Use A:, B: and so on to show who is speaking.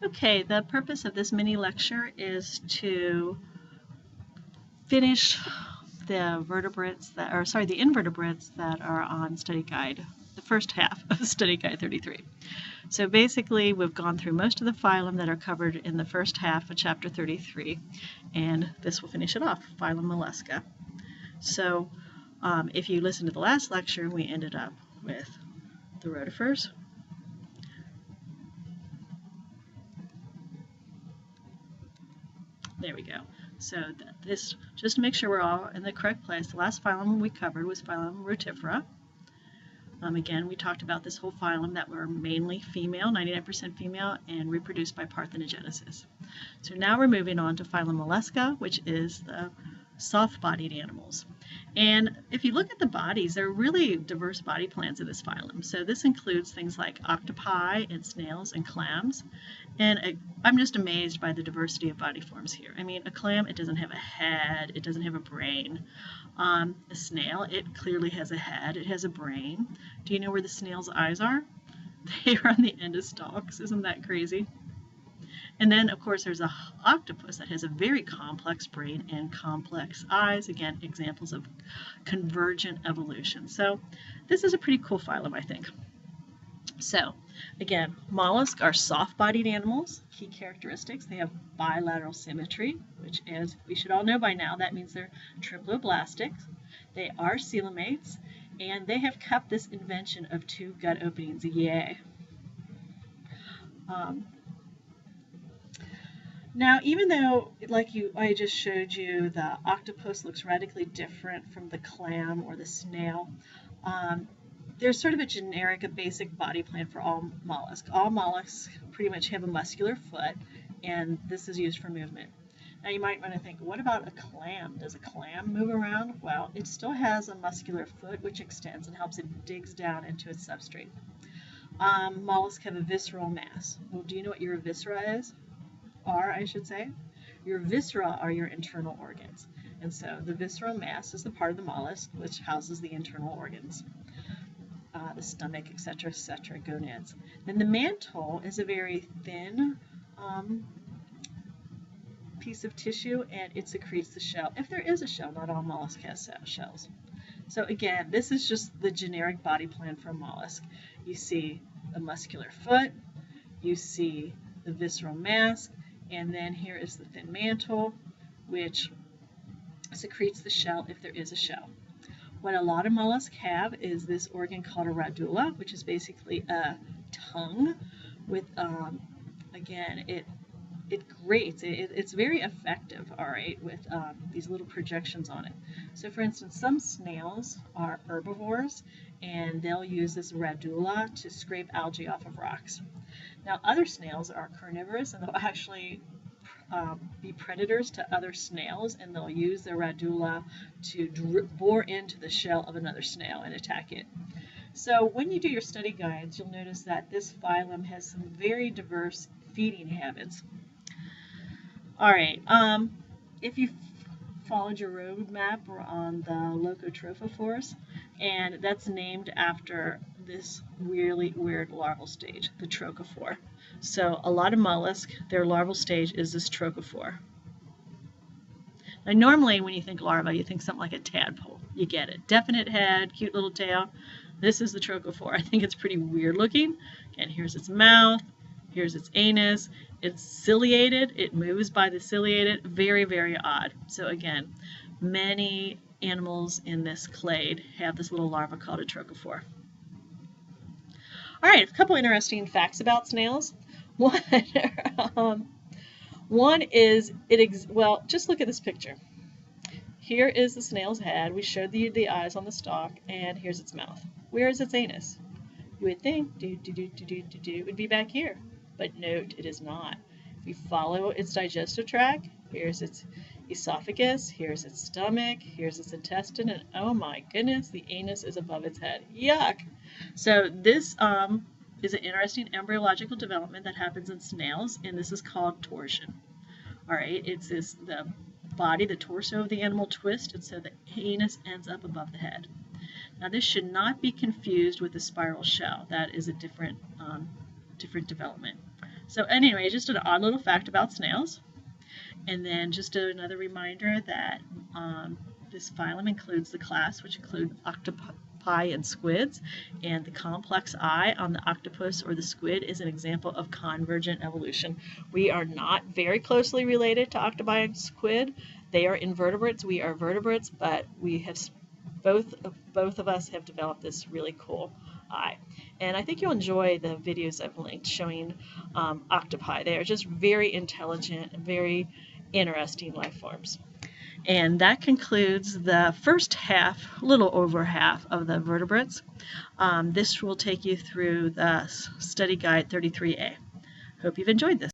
A: Okay, the purpose of this mini lecture is to finish the vertebrates that, or sorry, the invertebrates that are on study guide, the first half of study guide 33. So basically, we've gone through most of the phylum that are covered in the first half of chapter 33, and this will finish it off, phylum Mollusca. So if you listen to the last lecture, we ended up with the rotifers, there we go. So this, just to make sure we're all in the correct place, the last phylum we covered was phylum Rotifera. Again, we talked about this whole phylum that were mainly female, 99% female, and reproduced by parthenogenesis. So now we're moving on to phylum Mollusca, which is the soft-bodied animals. And if you look at the bodies, there are really diverse body plans in this phylum. So this includes things like octopi and snails and clams. And I'm just amazed by the diversity of body forms here. I mean, a clam, it doesn't have a head, it doesn't have a brain. A snail, it clearly has a head, it has a brain. Do you know where the snail's eyes are? They are on the end of stalks. Isn't that crazy? And then, of course, there's an octopus that has a very complex brain and complex eyes. Again, examples of convergent evolution. So this is a pretty cool phylum, I think. So again, mollusks are soft-bodied animals. Key characteristics, they have bilateral symmetry, which, as we should all know by now, that means they're triploblastic. They are coelomates, and they have kept this invention of two gut openings. Yay! Now, even though, like I just showed you, the octopus looks radically different from the clam or the snail, there's sort of a generic, a basic body plan for all mollusks. All mollusks pretty much have a muscular foot, and this is used for movement. Now you might want to think, what about a clam? Does a clam move around? Well, it still has a muscular foot which extends and helps it digs down into its substrate. Mollusks have a visceral mass. Well, do you know what your viscera are, I should say? Your viscera are your internal organs. And so the visceral mass is the part of the mollusk which houses the internal organs. The stomach, etc., gonads. Then the mantle is a very thin piece of tissue, and it secretes the shell. If there is a shell, not all mollusks have shells. So again, this is just the generic body plan for a mollusk. You see a muscular foot, you see the visceral mass, and then here is the thin mantle, which secretes the shell if there is a shell. What a lot of mollusks have is this organ called a radula, which is basically a tongue with, again, it grates. It's very effective, all right, with these little projections on it. So for instance, some snails are herbivores, and they'll use this radula to scrape algae off of rocks. Now other snails are carnivorous, and they'll actually be predators to other snails, and they'll use their radula to bore into the shell of another snail and attack it. So when you do your study guides, you'll notice that this phylum has some very diverse feeding habits. All right, if you followed your road map, we're on the Leucotrophophores, and that's named after this really weird larval stage, the trochophore. So a lot of mollusks, their larval stage is this trochophore. Now normally when you think larva, you think something like a tadpole. You get it. Definite head, cute little tail. This is the trochophore. I think it's pretty weird looking. Again, here's its mouth, here's its anus. It's ciliated, it moves by the ciliated, very, very odd. So again, many animals in this clade have this little larva called a trochophore. All right, a couple interesting facts about snails. One is, well, just look at this picture. Here is the snail's head. We showed the eyes on the stalk, and here's its mouth. Where is its anus? You would think, it would be back here. But note, it is not. If you follow its digestive tract, here's its esophagus, here's its stomach, here's its intestine, and oh my goodness, the anus is above its head. Yuck! So this is an interesting embryological development that happens in snails, and this is called torsion. All right, it's the body, the torso of the animal twists, and so the anus ends up above the head. Now this should not be confused with the spiral shell. That is a different development. So anyway, just an odd little fact about snails. And then just another reminder that this phylum includes the class, which include octopi and squids, and the complex eye on the octopus or the squid is an example of convergent evolution. We are not very closely related to octopi and squid. They are invertebrates, we are vertebrates, but we have both of us have developed this really cool eye. And I think you'll enjoy the videos I've linked showing octopi. They are just very intelligent, very interesting life forms. And that concludes the first half, a little over half of the vertebrates. This will take you through the study guide 33A. Hope you've enjoyed this.